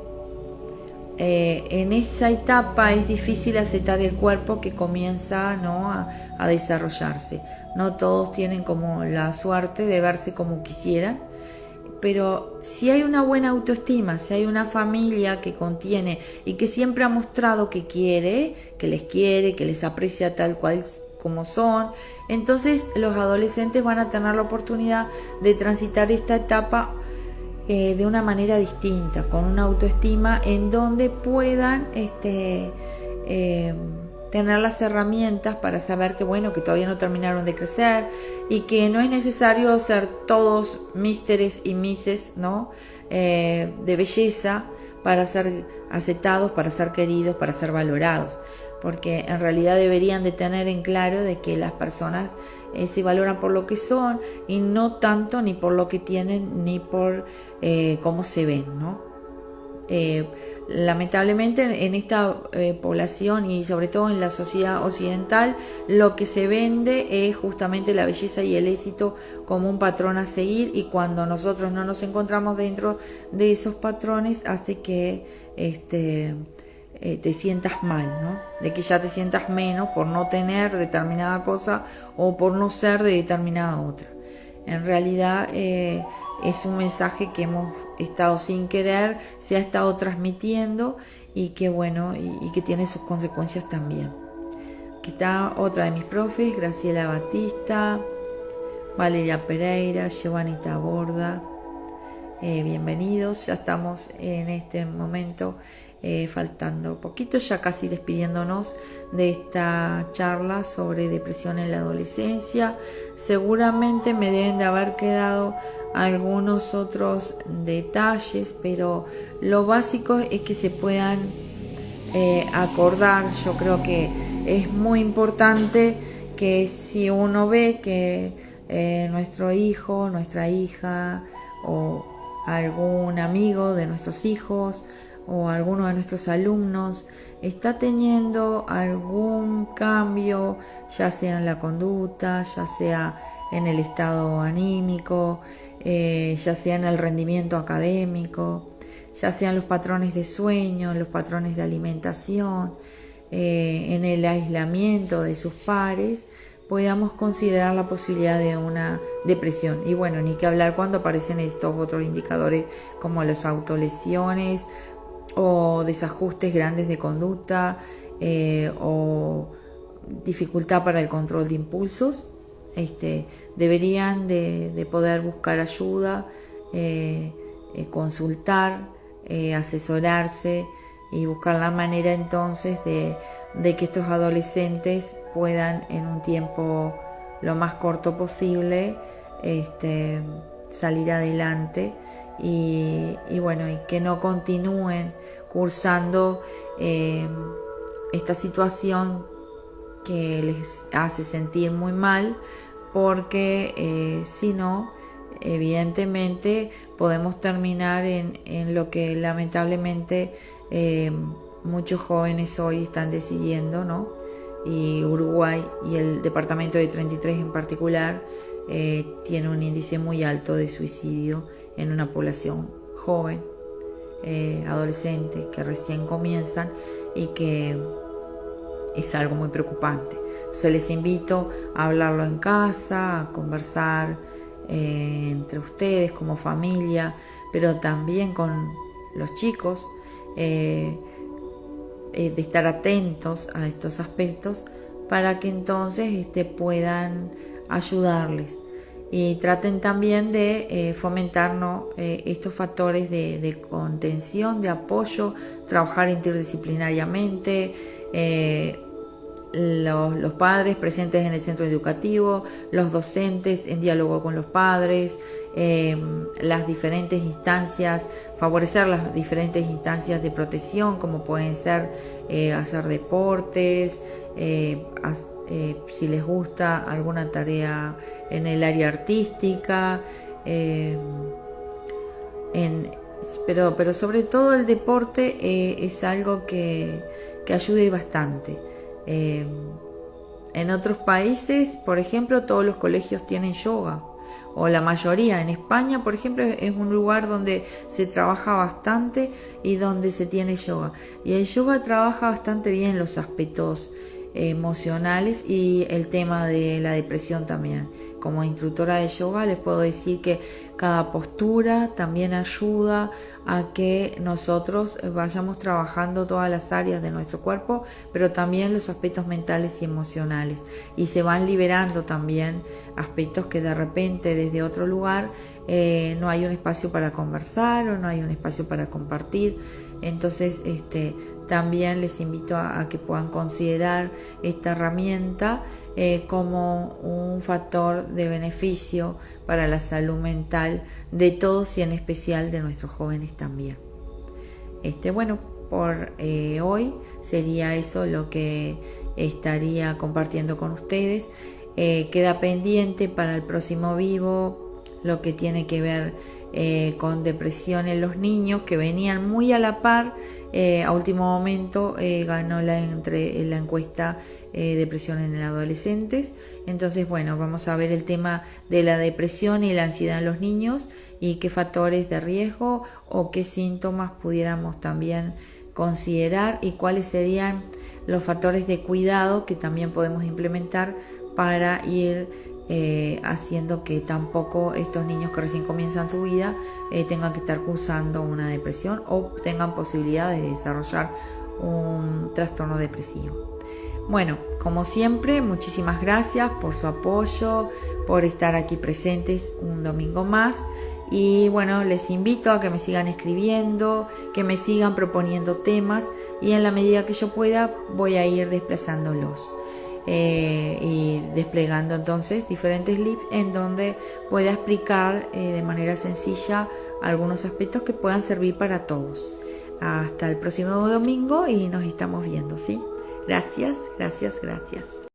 en esa etapa es difícil aceptar el cuerpo que comienza, ¿no?, a desarrollarse. No todos tienen como la suerte de verse como quisieran, pero si hay una buena autoestima, si hay una familia que contiene y que siempre ha mostrado que quiere, que les aprecia tal cual como son, entonces los adolescentes van a tener la oportunidad de transitar esta etapa de una manera distinta, con una autoestima en donde puedan tener las herramientas para saber que, bueno, que todavía no terminaron de crecer y que no es necesario ser todos místeres y mises, ¿no?, de belleza para ser aceptados, para ser queridos, para ser valorados, porque en realidad deberían de tener en claro de que las personas se valoran por lo que son y no tanto ni por lo que tienen ni por cómo se ven, ¿no? Lamentablemente en esta población y sobre todo en la sociedad occidental, lo que se vende es justamente la belleza y el éxito como un patrón a seguir, y cuando nosotros no nos encontramos dentro de esos patrones hace que te sientas mal, ¿no? De que ya te sientas menos por no tener determinada cosa o por no ser de determinada otra. En realidad es un mensaje que hemos estado sin querer, se ha estado transmitiendo y que bueno, y que tiene sus consecuencias también. Aquí está otra de mis profes, Graciela Batista, Valeria Pereira, Giovanita Borda. Bienvenidos, ya estamos en este momento faltando poquito, ya casi despidiéndonos de esta charla sobre depresión en la adolescencia. Seguramente me deben de haber quedado algunos otros detalles, pero lo básico es que se puedan acordar. Yo creo que es muy importante que si uno ve que nuestro hijo, nuestra hija o algún amigo de nuestros hijos o alguno de nuestros alumnos está teniendo algún cambio, ya sea en la conducta, ya sea en el estado anímico, ya sea en el rendimiento académico, ya sean los patrones de sueño, los patrones de alimentación, en el aislamiento de sus pares, podamos considerar la posibilidad de una depresión. Y bueno, ni que hablar cuando aparecen estos otros indicadores como las autolesiones o desajustes grandes de conducta o dificultad para el control de impulsos. Deberían de poder buscar ayuda, consultar, asesorarse y buscar la manera entonces de que estos adolescentes puedan en un tiempo lo más corto posible salir adelante y bueno, y que no continúen cursando esta situación que les hace sentir muy mal, porque si no, evidentemente podemos terminar en lo que lamentablemente muchos jóvenes hoy están decidiendo, ¿no? Y Uruguay y el departamento de 33 en particular tiene un índice muy alto de suicidio en una población joven, adolescente, que recién comienzan y que es algo muy preocupante. Entonces les invito a hablarlo en casa, a conversar entre ustedes como familia, pero también con los chicos, de estar atentos a estos aspectos para que entonces puedan ayudarles y traten también de fomentar, ¿no?, estos factores de contención, de apoyo, trabajar interdisciplinariamente, los padres presentes en el centro educativo, los docentes en diálogo con los padres, las diferentes instancias, favorecer las diferentes instancias de protección, como pueden ser hacer deportes, si les gusta alguna tarea en el área artística, pero sobre todo el deporte es algo que ayude bastante. En otros países, por ejemplo, todos los colegios tienen yoga, o la mayoría. En España, por ejemplo, es un lugar donde se trabaja bastante y donde se tiene yoga. Y el yoga trabaja bastante bien los aspectos emocionales y el tema de la depresión también. Como instructora de yoga les puedo decir que cada postura también ayuda a que nosotros vayamos trabajando todas las áreas de nuestro cuerpo, pero también los aspectos mentales y emocionales, y se van liberando también aspectos que de repente desde otro lugar no hay un espacio para conversar o no hay un espacio para compartir. Entonces también les invito a que puedan considerar esta herramienta como un factor de beneficio para la salud mental de todos y en especial de nuestros jóvenes también. Bueno, por hoy sería eso lo que estaría compartiendo con ustedes. Queda pendiente para el próximo vivo lo que tiene que ver con depresión en los niños, que venían muy a la par. A último momento ganó la encuesta depresión en adolescentes. Entonces, bueno, vamos a ver el tema de la depresión y la ansiedad en los niños y qué factores de riesgo o qué síntomas pudiéramos también considerar y cuáles serían los factores de cuidado que también podemos implementar para ir haciendo que tampoco estos niños que recién comienzan su vida tengan que estar cursando una depresión o tengan posibilidad de desarrollar un trastorno depresivo. Bueno, como siempre, muchísimas gracias por su apoyo, por estar aquí presentes un domingo más. Y bueno, les invito a que me sigan escribiendo, que me sigan proponiendo temas y en la medida que yo pueda voy a ir desplazándolos. Y desplegando entonces diferentes lips en donde pueda explicar de manera sencilla algunos aspectos que puedan servir para todos. Hasta el próximo domingo y nos estamos viendo, ¿sí? Gracias, gracias, gracias.